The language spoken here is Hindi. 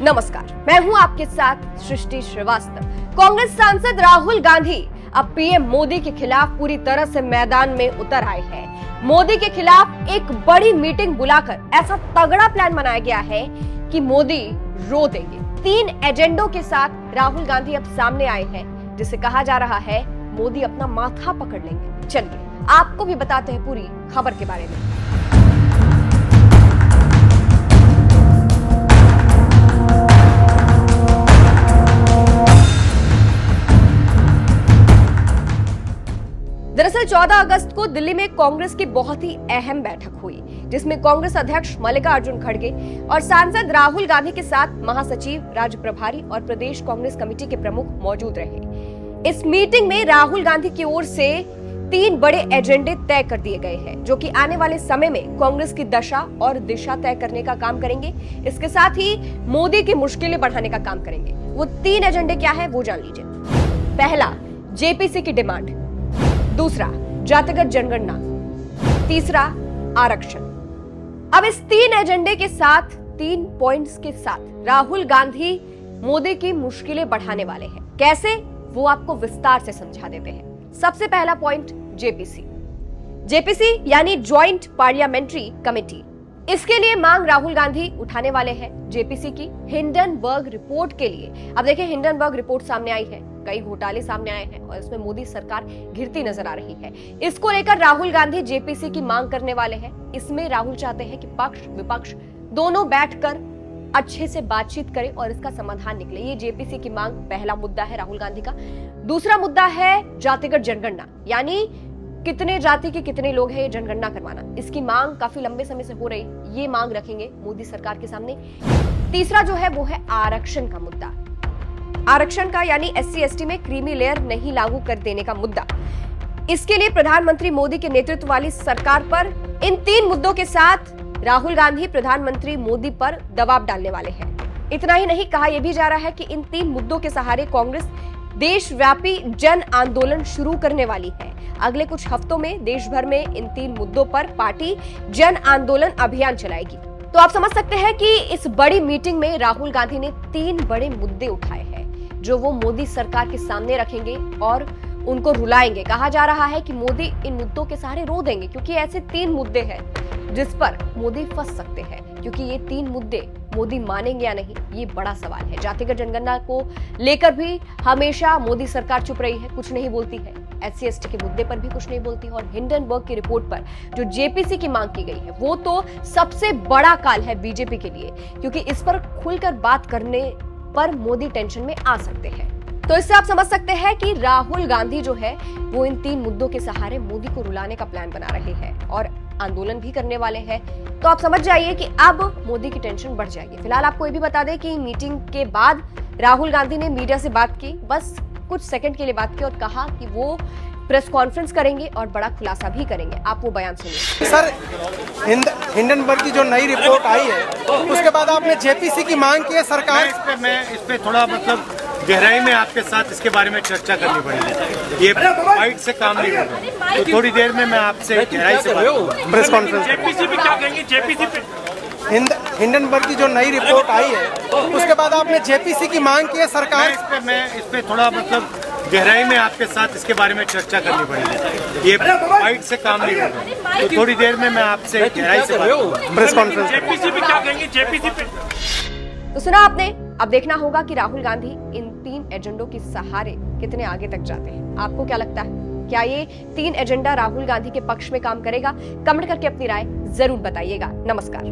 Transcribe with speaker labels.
Speaker 1: नमस्कार, मैं हूं आपके साथ सृष्टि श्रीवास्तव। कांग्रेस सांसद राहुल गांधी अब पीएम मोदी के खिलाफ पूरी तरह से मैदान में उतर आए हैं। मोदी के खिलाफ एक बड़ी मीटिंग बुलाकर ऐसा तगड़ा प्लान बनाया गया है कि मोदी रो देंगे। 3 एजेंडों के साथ राहुल गांधी अब सामने आए हैं, जिसे कहा जा रहा है मोदी अपना माथा पकड़ लेंगे। चलिए आपको भी बताते हैं पूरी खबर के बारे में। दरअसल 14 अगस्त को दिल्ली में कांग्रेस की बहुत ही अहम बैठक हुई, जिसमें कांग्रेस अध्यक्ष मल्लिकार्जुन खड़गे और सांसद राहुल गांधी के साथ महासचिव, राज्य प्रभारी और प्रदेश कांग्रेस कमेटी के प्रमुख मौजूद रहे। इस मीटिंग में राहुल गांधी की ओर से 3 बड़े एजेंडे तय कर दिए गए हैं, जो कि आने वाले समय में कांग्रेस की दशा और दिशा तय करने का काम करेंगे। इसके साथ ही मोदी की मुश्किलें बढ़ाने का काम करेंगे। वो 3 एजेंडे क्या है वो जान लीजिए। पहला, जेपीसी की डिमांड। दूसरा, जातिगत जनगणना। तीसरा, आरक्षण। अब इस 3 एजेंडे के साथ, 3 पॉइंट्स के साथ राहुल गांधी मोदी की मुश्किलें बढ़ाने वाले हैं। कैसे, वो आपको विस्तार से समझा देते हैं। सबसे पहला पॉइंट, जेपीसी। जेपीसी यानी ज्वाइंट पार्लियामेंट्री कमेटी। इसके लिए मांग राहुल गांधी उठाने वाले हैं जेपीसी की हिंडनबर्ग रिपोर्ट के लिए। अब देखिए, हिंडनबर्ग रिपोर्ट सामने आई है, कई घोटाले सामने आए हैं और इसमें मोदी सरकार घिरती नजर आ रही है। इसको लेकर राहुल गांधी जेपीसी की मांग करने वाले हैं। इसमें राहुल चाहते हैं कि पक्ष विपक्ष दोनों बैठकर अच्छे से बातचीत करें और इसका समाधान निकले। ये जेपीसी की मांग पहला मुद्दा है राहुल गांधी का। दूसरा मुद्दा है जातिगत जनगणना, यानी कितने जाति के कितने लोग हैं ये जनगणना करवाना। इसकी मांग काफी लंबे समय से हो रही, ये मांग रखेंगे मोदी सरकार के सामने। तीसरा जो है वो है आरक्षण का मुद्दा। आरक्षण का यानी SC ST में क्रीमी लेयर नहीं लागू कर देने का मुद्दा। इसके लिए प्रधानमंत्री मोदी के नेतृत्व वाली सरकार पर इन 3 मुद्दों के साथ राहुल गांधी प्रधानमंत्री मोदी पर दबाव डालने वाले हैं। इतना ही नहीं, कहा यह भी जा रहा है कि इन 3 मुद्दों के सहारे कांग्रेस देशव्यापी जन आंदोलन शुरू करने वाली है। अगले कुछ हफ्तों में देश भर में इन 3 मुद्दों पर पार्टी जन आंदोलन अभियान चलाएगी। तो आप समझ सकते हैं कि इस बड़ी मीटिंग में राहुल गांधी ने 3 बड़े मुद्दे उठाए हैं, जो वो मोदी सरकार के सामने रखेंगे और उनको रुलाएंगे। कहा जा रहा है कि मोदी इन मुद्दों के सहारे रो देंगे, क्योंकि ऐसे 3 मुद्दे हैं जिस पर मोदी फंस सकते हैं। क्योंकि ये 3 मुद्दे मोदी मानेंगे या नहीं, ये बड़ा सवाल है। जातिगत जनगणना को लेकर भी हमेशा मोदी सरकार चुप रही है, कुछ नहीं बोलती है। SC ST के मुद्दे पर भी कुछ नहीं बोलती है। और हिंडनबर्ग की रिपोर्ट पर जो जेपीसी की मांग की गई है, वो तो सबसे बड़ा काल है बीजेपी के लिए, क्योंकि इस पर खुलकर बात करने पर मोदी टेंशन में आ सकते हैं। तो इससे आप समझ सकते हैं कि राहुल गांधी जो है वो इन 3 मुद्दों के सहारे मोदी को रुलाने का प्लान बना रहे हैं और आंदोलन भी करने वाले हैं। तो आप समझ जाइए कि अब मोदी की टेंशन बढ़ जाएगी। फिलहाल आपको ये भी बता दें कि मीटिंग के बाद राहुल गांधी ने मीडिया से बात की, बस कुछ सेकंड के लिए बात की और कहा कि वो प्रेस कॉन्फ्रेंस करेंगे और बड़ा खुलासा भी करेंगे। आप वो बयान सुनिए।
Speaker 2: सर, हिंडनबर्ग की जो नई रिपोर्ट आई है, उसके बाद आपने जेपीसी की मांग की है सरकार।
Speaker 3: मैं इस पे थोड़ा गहराई में आपके साथ इसके बारे में चर्चा करनी पड़ेगी। ये फाइट से काम नहीं होगा, तो थोड़ी देर में मैं आपसे गहराई से
Speaker 2: प्रेस कॉन्फ्रेंस।
Speaker 3: जेपीसी पे क्या कहेंगे? जेपीसी पे
Speaker 2: हिंडनबर्ग की जो नई रिपोर्ट आई है, उसके बाद आपने जेपीसी की मांग की है सरकार।
Speaker 3: मैं इस पे थोड़ा गहराई में आपके साथ इसके बारे में चर्चा करनी पड़ेगी। ये फाइट से काम नहीं होगा, तो थोड़ी देर में मैं आपसे गहराई से
Speaker 2: प्रेस कॉन्फ्रेंस।
Speaker 3: जेपीसी पे क्या कहेंगे? जेपीसी पे
Speaker 1: तो सुना आपने। अब देखना होगा कि राहुल गांधी इन 3 एजेंडों के सहारे कितने आगे तक जाते हैं। आपको क्या लगता है, क्या ये 3 एजेंडा राहुल गांधी के पक्ष में काम करेगा? कमेंट करके अपनी राय जरूर बताइएगा। नमस्कार।